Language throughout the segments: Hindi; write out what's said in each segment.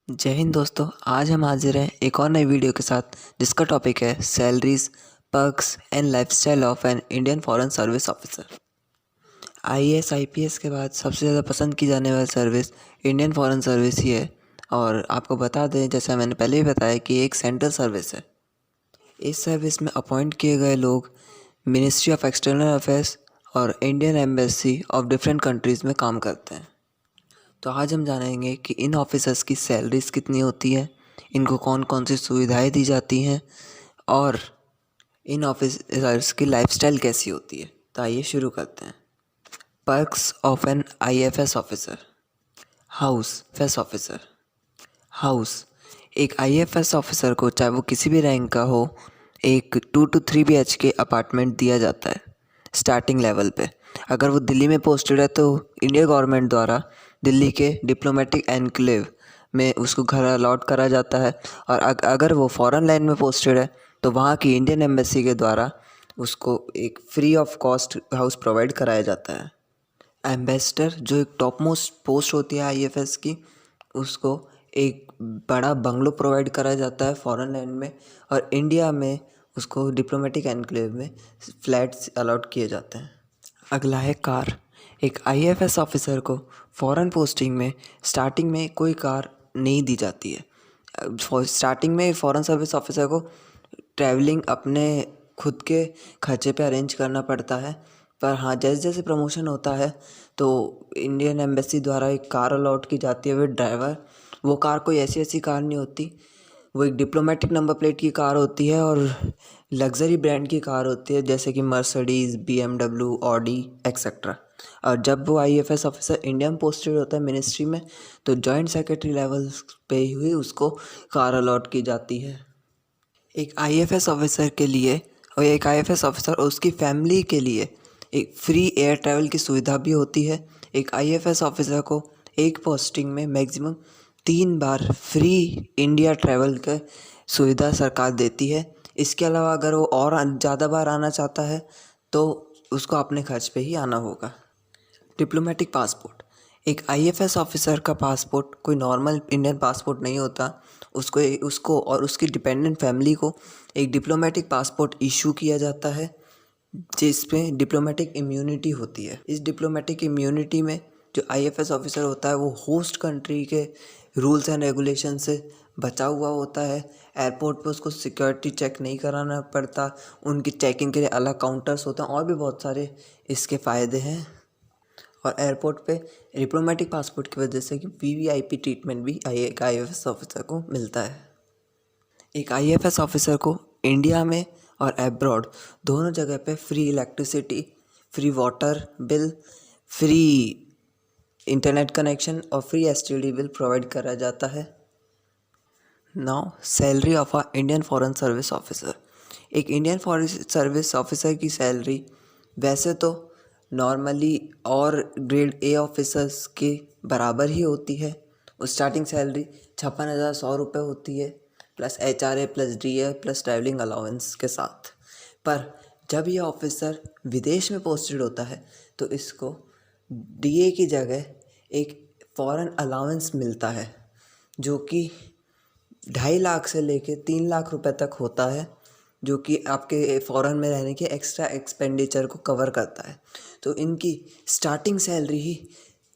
जय हिंद दोस्तों। आज हम हाजिर हैं एक और नई वीडियो के साथ जिसका टॉपिक है salaries, perks and lifestyle of an Indian foreign service officer. IAS IPS के बाद सबसे ज़्यादा पसंद की जाने वाली सर्विस इंडियन फॉरेन सर्विस ही है। और आपको बता दें, जैसा मैंने पहले ही बताया, कि एक सेंट्रल सर्विस है। इस सर्विस में अपॉइंट किए गए लोग मिनिस्ट्री ऑफ एक्सटर्नल अफेयर्स और Indian embassy of different countries में काम करते हैं। तो आज हम जानेंगे कि इन ऑफिसर्स की सैलरीज कितनी होती है, इनको कौन कौन सी सुविधाएं दी जाती हैं और इन ऑफिसर्स की लाइफस्टाइल कैसी होती है। तो आइए शुरू करते हैं। Perks of an IFS officer. House face officer. House, एक आईएफएस ऑफिसर को, चाहे वो किसी भी रैंक का हो, एक 2 to 3 BHK अपार्टमेंट दिया जाता है स्टार्टिंग लेवल पे। अगर वो दिल्ली में पोस्टेड है तो इंडिया गवर्नमेंट द्वारा दिल्ली के डिप्लोमेटिक एनक्लेव में उसको घर अलॉट करा जाता है। और अगर वो फॉरेन लाइन में पोस्टेड है तो वहाँ की इंडियन एम्बेसी के द्वारा उसको एक free of cost house provide कराया जाता है। एम्बेसडर, जो एक टॉप मोस्ट पोस्ट होती है आईएफएस की, उसको एक बड़ा बंगलो प्रोवाइड कराया जाता है फॉरेन लैंड में। और इंडिया में उसको डिप्लोमेटिक एनक्लेव में फ्लैट्स अलॉट किए जाते हैं। अगला है कार। एक आईएफएस ऑफिसर को फॉरेन पोस्टिंग में स्टार्टिंग में कोई कार नहीं दी जाती है। स्टार्टिंग में फॉरेन सर्विस ऑफिसर को ट्रैवलिंग अपने खुद के खर्चे पे अरेंज करना पड़ता है। पर हाँ, जैसे जैसे प्रमोशन होता है तो इंडियन एम्बेसी द्वारा एक कार अलॉट की जाती है विद ड्राइवर। वो कार कोई ऐसी ऐसी कार नहीं होती, वो एक डिप्लोमेटिक नंबर प्लेट की कार होती है और लग्जरी ब्रांड की कार होती है, जैसे कि मर्सिडीज़, BMW, ऑडी एक्सेट्रा। और जब वो आईएफएस ऑफिसर इंडिया में पोस्टेड होता है मिनिस्ट्री में, तो जॉइंट सेक्रेटरी लेवल पे ही उसको कार अलॉट की जाती है। एक आईएफएस ऑफिसर के लिए और एक आईएफएस ऑफिसर और उसकी फैमिली के लिए एक फ्री एयर ट्रैवल की सुविधा भी होती है। एक आईएफएस ऑफिसर को एक पोस्टिंग में मैक्सिमम 3 बार फ्री इंडिया ट्रैवल का सुविधा सरकार देती है। इसके अलावा अगर वो और ज़्यादा बार आना चाहता है तो उसको अपने खर्च पे ही आना होगा। Diplomatic passport. एक आईएफएस ऑफिसर का पासपोर्ट कोई नॉर्मल इंडियन पासपोर्ट नहीं होता। उसको और उसकी डिपेंडेंट फैमिली को एक डिप्लोमेटिक पासपोर्ट इशू किया जाता है जिसमें डिप्लोमेटिक इम्यूनिटी होती है। इस डिप्लोमेटिक इम्यूनिटी में जो आईएफएस ऑफिसर होता है वो होस्ट कंट्री के रूल्स एंड रेगुलेशन से बचा हुआ होता है। एयरपोर्ट पे उसको सिक्योरिटी चेक नहीं कराना पड़ता, उनकी चेकिंग के लिए अलग काउंटर्स होते हैं और भी बहुत सारे इसके फ़ायदे हैं। और एयरपोर्ट पे डिप्लोमेटिक पासपोर्ट की वजह से कि वीवीआईपी ट्रीटमेंट भी एक आईएफएस ऑफिसर को मिलता है। एक आईएफएस ऑफिसर को इंडिया में और एब्रॉड दोनों जगह पे free electricity, free water bill, free internet connection और फ्री एसटीडी बिल प्रोवाइड करा जाता है। Now salary of a Indian foreign service officer. एक इंडियन फॉरेन सर्विस ऑफिसर की सैलरी वैसे तो नॉर्मली और ग्रेड ए ऑफिसर्स के बराबर ही होती है। स्टार्टिंग सैलरी 56,100 रुपये होती है, plus HRA plus DA plus travelling allowance के साथ। पर जब ये ऑफिसर विदेश में पोस्टेड होता है तो इसको DA की जगह एक फॉरेन अलाउंस मिलता है जो कि 2.5 लाख से लेके 3 लाख रुपए तक होता है, जो कि आपके फ़ॉरेन में रहने के एक्स्ट्रा एक्सपेंडिचर को कवर करता है। तो इनकी स्टार्टिंग सैलरी ही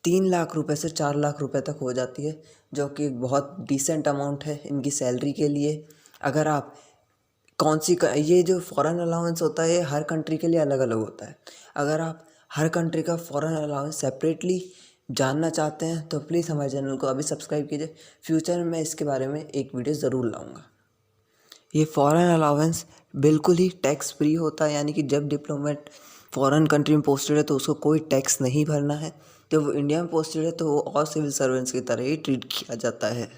3 लाख रुपए से 4 लाख रुपए तक हो जाती है, जो कि बहुत डिसेंट अमाउंट है इनकी सैलरी के लिए। अगर आप ये जो फ़ॉरेन अलाउंस होता है ये हर कंट्री के लिए अलग अलग होता है। अगर आप हर कंट्री का फ़ॉरेन अलाउंस सेपरेटली जानना चाहते हैं तो प्लीज़ हमारे चैनल को अभी सब्सक्राइब कीजिए। फ्यूचर में मैं इसके बारे में एक वीडियो ज़रूर लाऊंगा। ये फॉरेन अलाउंस बिल्कुल ही टैक्स फ्री होता है, यानी कि जब डिप्लोमेट फॉरेन कंट्री में पोस्टेड है तो उसको कोई टैक्स नहीं भरना है। जब वो इंडिया में पोस्टेड है तो वो और सिविल सर्वेंट्स की तरह ही ट्रीट किया जाता है।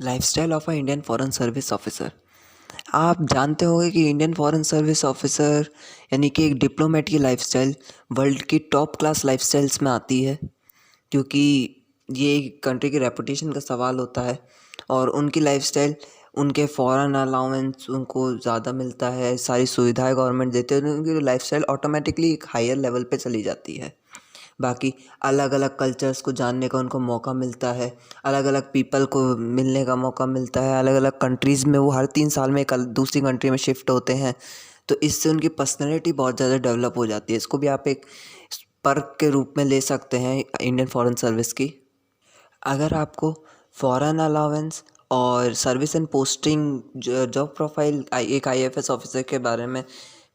Lifestyle of a Indian foreign service officer. आप जानते होंगे कि इंडियन फॉरेन सर्विस ऑफिसर यानी कि एक डिप्लोमेट की लाइफस्टाइल वर्ल्ड की टॉप क्लास लाइफस्टाइल्स में आती है, क्योंकि ये कंट्री की रेपुटेशन का सवाल होता है। और उनकी लाइफस्टाइल, उनके फॉरेन अलाउंस उनको ज़्यादा मिलता है, सारी सुविधाएं गवर्नमेंट देते हैं, उनकी लाइफस्टाइल ऑटोमेटिकली एक हायर लेवल पे चली जाती है। बाकी अलग अलग कल्चर्स को जानने का उनको मौका मिलता है, अलग अलग पीपल को मिलने का मौका मिलता है, अलग अलग कंट्रीज़ में वो हर 3 साल में एक दूसरी कंट्री में शिफ्ट होते हैं। तो इससे उनकी पर्सनैलिटी बहुत ज़्यादा डेवलप हो जाती है। इसको भी आप एक पर्क के रूप में ले सकते हैं इंडियन फॉरेन सर्विस की। अगर आपको फॉरेन अलाउंस और service and posting job profile एक आईएफएस ऑफिसर के बारे में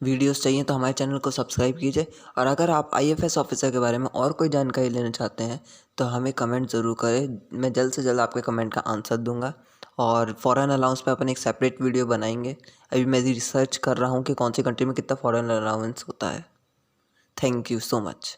वीडियोस चाहिए तो हमारे चैनल को सब्सक्राइब कीजिए। और अगर आप आईएफएस ऑफिसर के बारे में और कोई जानकारी लेना चाहते हैं तो हमें कमेंट ज़रूर करें, मैं जल्द से जल्द आपके कमेंट का आंसर दूंगा। और फॉरेन अलाउंस पे अपन एक सेपरेट वीडियो बनाएंगे। अभी मैं रिसर्च कर रहा हूँ कि कौन सी कंट्री में कितना फॉरेन अलाउंस होता है। Thank you so much.